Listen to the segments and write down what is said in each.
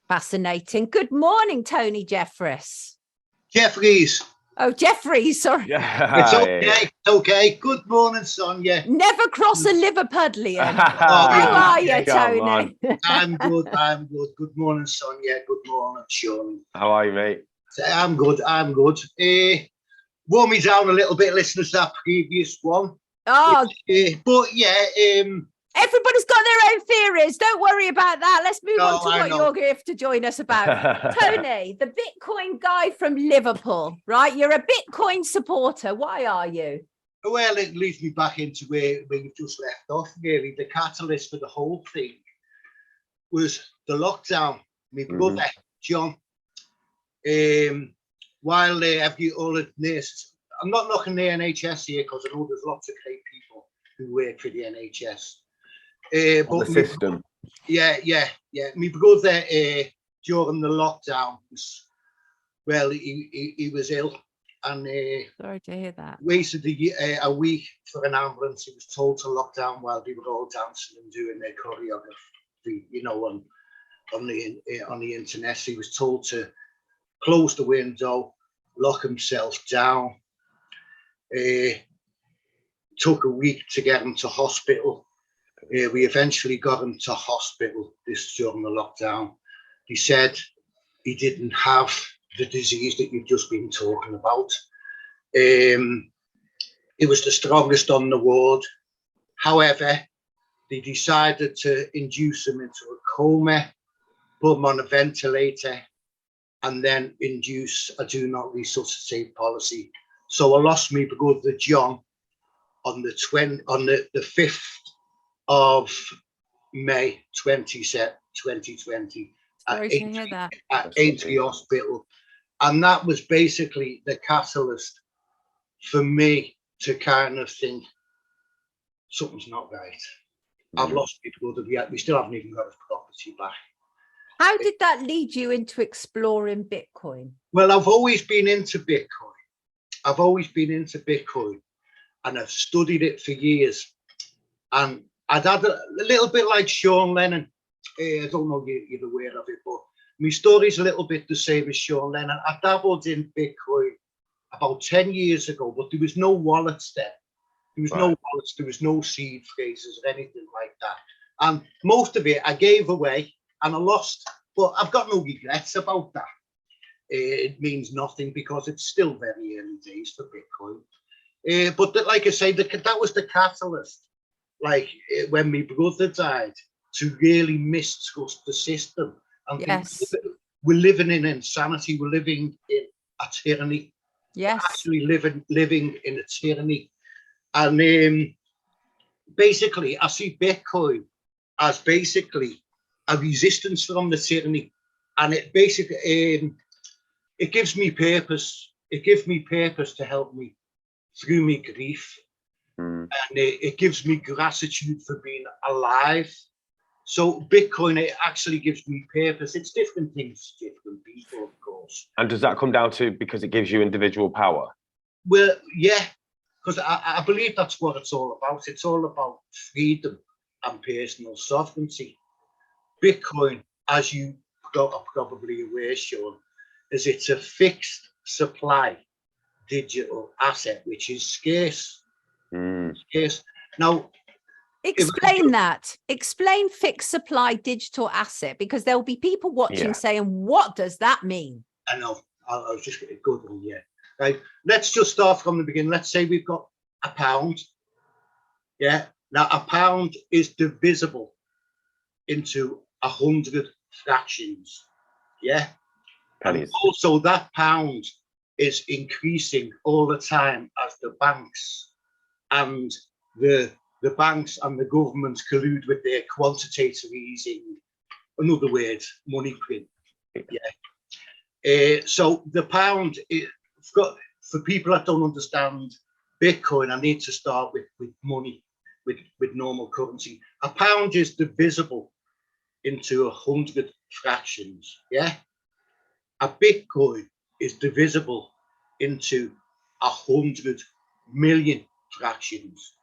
Fascinating. Good morning, Tony Jefferies. Jefferies. Oh, Jefferies, sorry. It's okay. It's okay. Good morning, Sonia. Never cross a Liverpudlian. Oh, How are you, Tony? I'm good. I'm good. Good morning, Sonia. Good morning, Sean. How are you, mate? I'm good. I'm good. Wore me down a little bit listening to that previous one. Oh, but yeah. Everybody's got their own theories. Don't worry about that. Let's move on to what you're here to join us about. Tony, the Bitcoin guy from Liverpool, right? You're a Bitcoin supporter. Why are you? Well, it leads me back into where you've just left off, really. The catalyst for the whole thing was the lockdown. My brother, John, while all the nurses, I'm not knocking the NHS here because I know there's lots of great people who work for the NHS. But the system. Yeah. My brother during the lockdown he was ill and sorry to hear that. Wasted a week for an ambulance. He was told to lock down while they were all dancing and doing their choreography, you know, on the internet. So he was told to close the window, lock himself down. Took a week to get him to hospital. We eventually got him to hospital during the lockdown. He said he didn't have the disease that you've just been talking about. It was the strongest on the ward. However, they decided to induce him into a coma, put him on a ventilator, and then induce a do not resuscitate policy. So I lost my brother John on the 5th of May 2020 at Aintree Hospital. And that was basically the catalyst for me to kind of think something's not right. I've lost my brother. We still haven't even got his property back. How did that lead you into exploring Bitcoin? Well, I've always been into Bitcoin. And I've studied it for years. And I'd had a little bit like Sean Lennon. I don't know if you're aware of it, but my story's a little bit the same as Sean Lennon. I dabbled in Bitcoin about 10 years ago, but there was no wallets then. There was no wallets, there was no seed phrases or anything like that. And most of it I gave away and I lost, but I've got no regrets about that. It means nothing because it's still very early days for Bitcoin. But like I say, that was the catalyst. Like when my brother died, to really mistrust the system. And we're living in insanity. We're living in a tyranny. Yes. We're actually living in a tyranny. And basically, I see Bitcoin as basically a resistance from the tyranny. And it basically, it gives me purpose. It gives me purpose to help me through my grief. And it gives me gratitude for being alive. So Bitcoin, it actually gives me purpose. It's different things to different people, of course. And does that come down to because it gives you individual power? Well, yeah, because I believe that's what it's all about. It's all about freedom and personal sovereignty. Bitcoin, as you are probably aware, Sean, is it's a fixed supply digital asset, which is scarce. Scarce. Now, explain that. Explain fixed supply digital asset, because there'll be people watching saying, what does that mean? I know. I was just getting a good one, yeah. Right. Let's just start from the beginning. Let's say we've got £1. Yeah. Now, £1 is divisible into 100 fractions. Yeah. Pennies. And also, that pound is increasing all the time as the banks and the banks and the governments collude with their quantitative easing, in other words, money print. Yeah. So the pound, for people that don't understand Bitcoin, I need to start with money, with normal currency. £1 is divisible into 100 fractions. Yeah. A Bitcoin is divisible into 100 million fractions,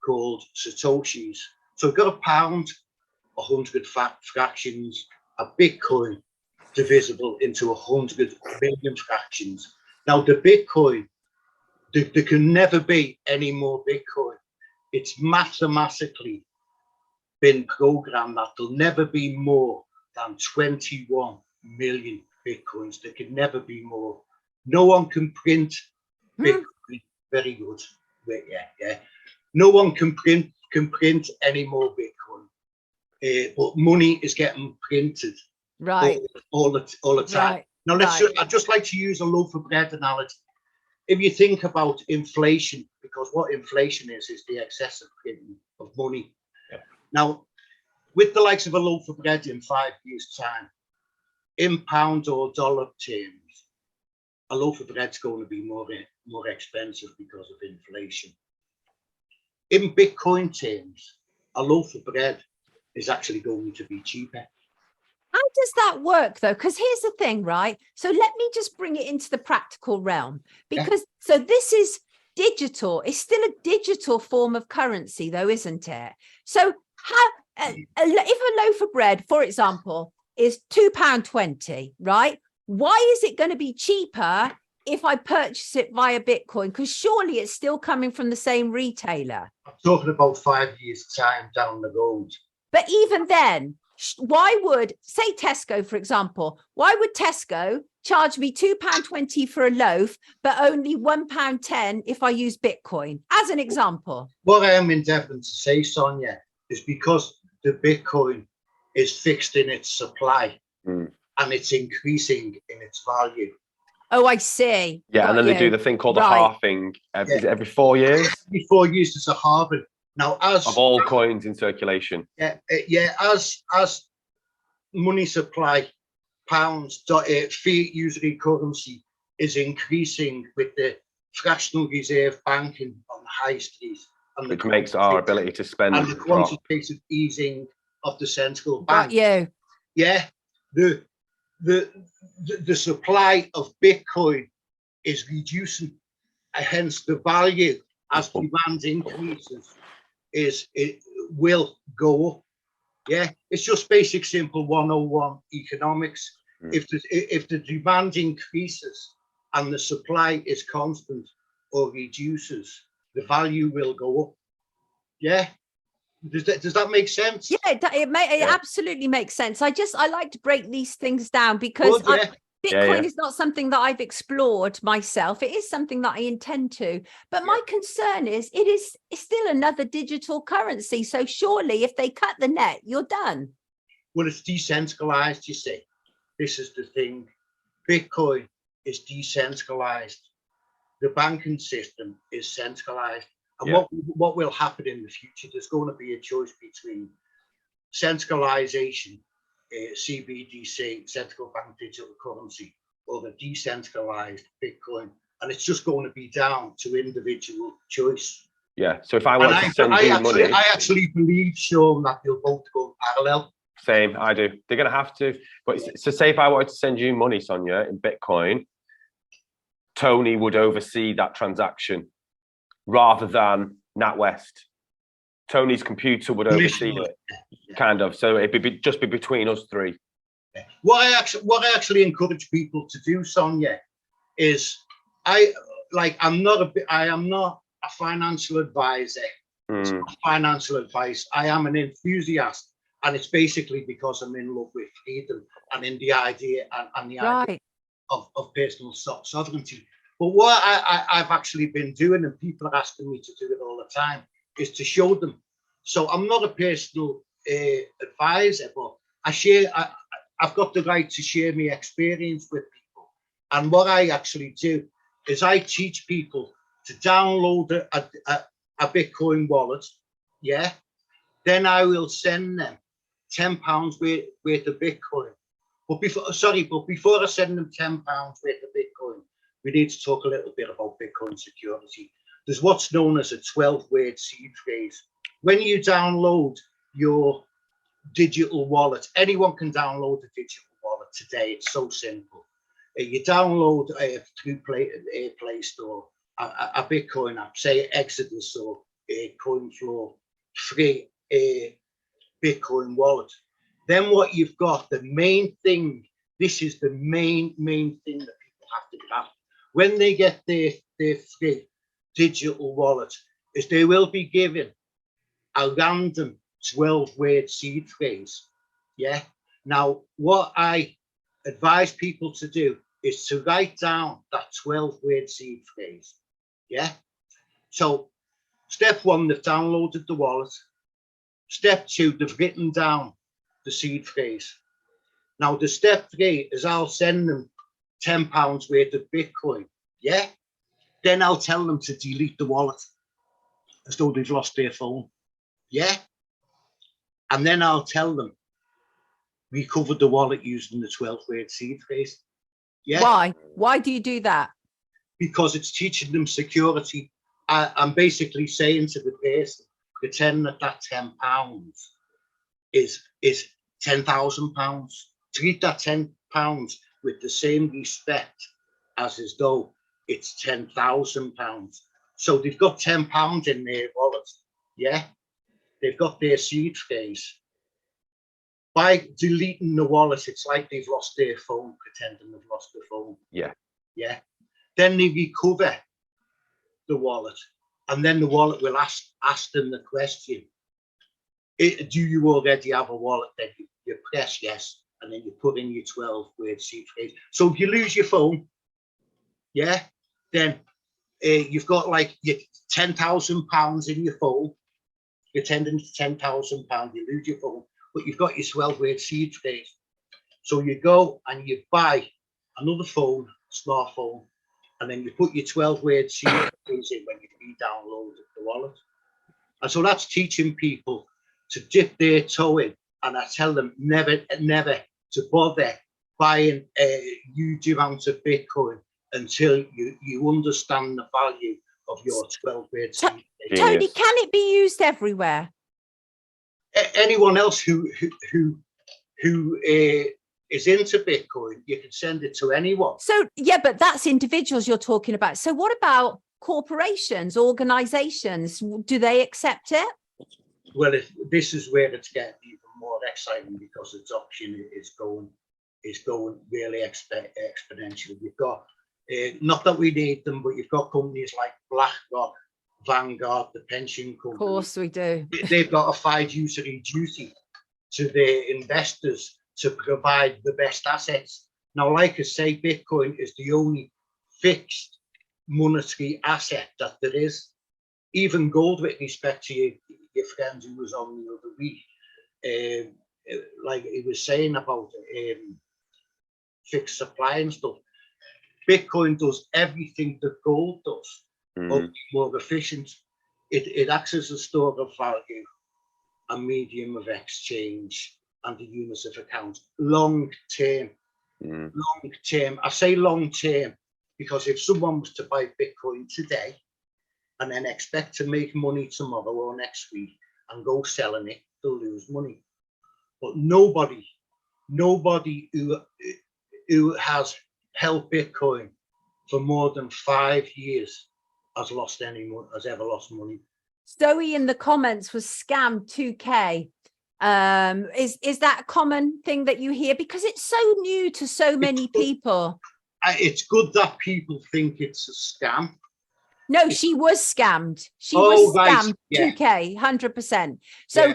called satoshis. So we've got £1, 100 fractions. A Bitcoin divisible into 100 million fractions. Now the Bitcoin, there can never be any more Bitcoin. It's mathematically been programmed that there'll never be more than 21 million Bitcoins. There can never be more. No one can print Bitcoin. Very good. Yeah. No one can print any more Bitcoin. But money is getting printed all the time. Right. Now I'd just like to use a loaf of bread analogy. If you think about inflation, because what inflation is the excessive printing of money. Yeah. Now, with the likes of a loaf of bread in 5 years' time, in pound or dollar terms, a loaf of bread's going to be more expensive because of inflation. In Bitcoin terms, a loaf of bread is actually going to be cheaper. How does that work though? Because here's the thing, right? So let me just bring it into the practical realm, because so this is digital. It's still a digital form of currency though, isn't it? So how, if a loaf of bread, for example, is £2.20, right? Why is it going to be cheaper if I purchase it via Bitcoin? Because surely it's still coming from the same retailer. I'm talking about 5 years' time down the road. But even then, why would, say Tesco, for example, why would Tesco charge me £2.20 for a loaf, but only £1.10 if I use Bitcoin, as an example? What I am endeavouring to say, Sonia, is because the Bitcoin is fixed in its supply and it's increasing in its value. Oh, I see. Yeah, Got and then you. they do the thing called the halving. Is it every 4 years? Every 4 years there's a halving. Now, of all coins in circulation. As money supply, pounds, fiat usury currency is increasing with the fractional reserve banking on the high street, and which makes our ability to spend and the quantitative easing of the central bank. Got you. Yeah, the supply of Bitcoin is reducing, hence the value as demand increases it will go up. Yeah, it's just basic simple 101 economics. If the demand increases and the supply is constant or reduces, the value will go up. Yeah. Does that make sense? Yeah, it absolutely makes sense. I like to break these things down because Bitcoin is not something that I've explored myself. It is something that I intend to. But my concern is it's still another digital currency. So surely if they cut the net, you're done. Well, it's decentralized, you see. This is the thing. Bitcoin is decentralized. The banking system is centralized. And what will happen in the future, there's going to be a choice between centralization, CBDC, central bank digital currency, or a decentralized Bitcoin. And it's just going to be down to individual choice. Yeah. So if I want to send you money, I actually believe, Sean, that they'll both go parallel. Same, I do. They're going to have to. But so say if I wanted to send you money, Sonia, in Bitcoin, Tony would oversee that transaction rather than NatWest. Tony's computer would oversee it, kind of. So it'd be just be between us three. What I actually encourage people to do, Sonia, is I am not a financial advisor. It's not financial advice. I am an enthusiast, and it's basically because I'm in love with freedom and in the idea and the idea of personal sovereignty. But what I've actually been doing, and people are asking me to do it all the time, is to show them. So I'm not a personal advisor, but I've got the right to share my experience with people. And what I actually do is I teach people to download a Bitcoin wallet. Yeah. Then I will send them £10 worth of Bitcoin. But before I send them £10 worth of Bitcoin, we need to talk a little bit about Bitcoin security. There's what's known as a 12-word seed phrase. When you download your digital wallet, anyone can download a digital wallet today. It's so simple. You download through Play Store a Bitcoin app, say Exodus or CoinFlow, free Bitcoin wallet. Then what you've got, the main thing This is the main thing that people have to grasp. When they get their free digital wallet, is they will be given a random 12-word seed phrase. Yeah. Now, what I advise people to do is to write down that 12-word seed phrase. Yeah. So step one, they've downloaded the wallet. Step two, they've written down the seed phrase. Now, the step three is I'll send them £10 worth of Bitcoin. Yeah. Then I'll tell them to delete the wallet as though they've lost their phone. Yeah. And then I'll tell them recover the wallet using the 12-word seed phrase. Yeah. Why? Why do you do that? Because it's teaching them security. I'm basically saying to the person, pretend that £10 is £10,000. Treat that £10 with the same respect as though it's £10,000. So they've got £10 in their wallet. Yeah, they've got their seed phrase. By deleting the wallet, it's like they've lost their phone, pretending they've lost their phone. Yeah. Yeah. Then they recover the wallet, and then the wallet will ask them the question: do you already have a wallet? Then you press yes, and then you put in your 12-word seed phrase. So if you lose your phone, yeah, then you've got like your £10,000 in your phone. You're tending to £10,000. You lose your phone, but you've got your 12-word seed phrase. So you go and you buy another phone, smartphone, and then you put your 12-word seed phrase in when you re-download the wallet. And so that's teaching people to dip their toe in. And I tell them never to bother buying a huge amount of Bitcoin until you understand the value of your 12-word seed phrase. Tony, can it be used everywhere? Anyone else who is into Bitcoin, you can send it to anyone. So, yeah, but that's individuals you're talking about. So what about corporations, organizations? Do they accept it? Well, this is where it's getting even more exciting, because adoption is going really exponentially. You've got, not that we need them, but you've got companies like BlackRock, Vanguard, the pension company. Of course we do. They've got a fiduciary duty to their investors to provide the best assets. Now, like I say, Bitcoin is the only fixed monetary asset that there is. Even gold, with respect to your friend who was on the other week, like he was saying about fixed supply and stuff, Bitcoin does everything that gold does, but more efficient. It acts as a store of value, a medium of exchange, and a unit of account. Long term. Long term. I say long term because if someone was to buy Bitcoin today and then expect to make money tomorrow or next week and go selling it, they'll lose money. But nobody who has held Bitcoin for more than 5 years has lost any money, has ever lost money. Zoe in the comments was scammed 2K. Is that a common thing that you hear? Because it's so new to so many people. It's good that people think it's a scam. No, she was scammed. She was scammed. Right. 2K, 100%. So,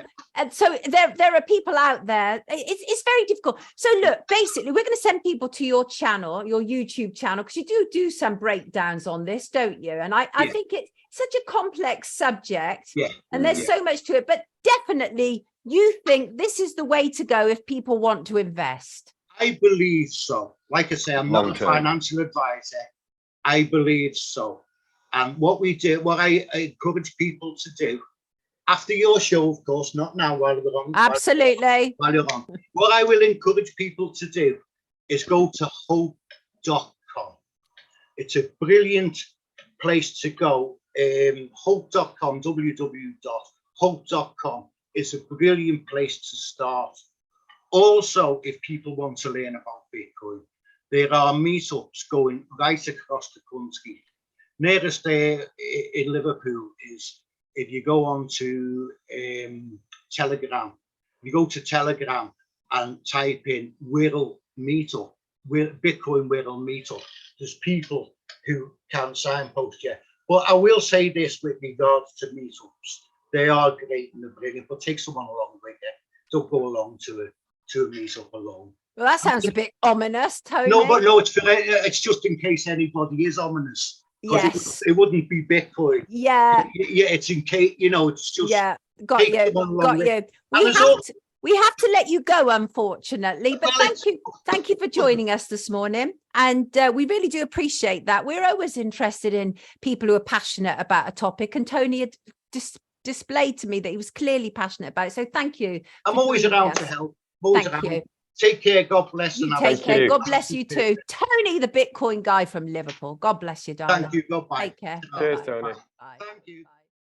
so there are people out there. It's very difficult. So look, basically, we're going to send people to your channel, your YouTube channel, because you do some breakdowns on this, don't you? And I think it's such a complex subject, and there's so much to it. But definitely, you think this is the way to go if people want to invest. I believe so. Like I say, I'm not a financial advisor. I believe so. And what I encourage people to do after your show, of course, not now while we're on. Absolutely. While you're on. What I will encourage people to do is go to hope.com. It's a brilliant place to go. Hope.com, www.hope.com is a brilliant place to start. Also, if people want to learn about Bitcoin, there are meetups going right across the country. Nearest there in Liverpool is, if you go on to Telegram, you go to Telegram and type in Wirral meetup, where Bitcoin will meet up. There's people who can signpost you. But I will say this with regards to meetups. They are great and they're brilliant, but take someone along with you. Don't go along to a meetup alone. Well, that sounds a bit ominous, Tony. No, but no, it's just in case anybody is ominous. Yes. It wouldn't be Bitcoin. Yeah. Yeah, it's in case, it's just. Yeah, got you. We have to let you go, unfortunately, but thank you for joining us this morning, and we really do appreciate that. We're always interested in people who are passionate about a topic, and Tony had displayed to me that he was clearly passionate about it, so thank you. I'm always around to help. Thank you. Take care. God bless. You take care. God bless you too. Tony, the Bitcoin guy from Liverpool. God bless you, darling. Thank you. Goodbye. Take care. Cheers, Tony. Bye. Thank you.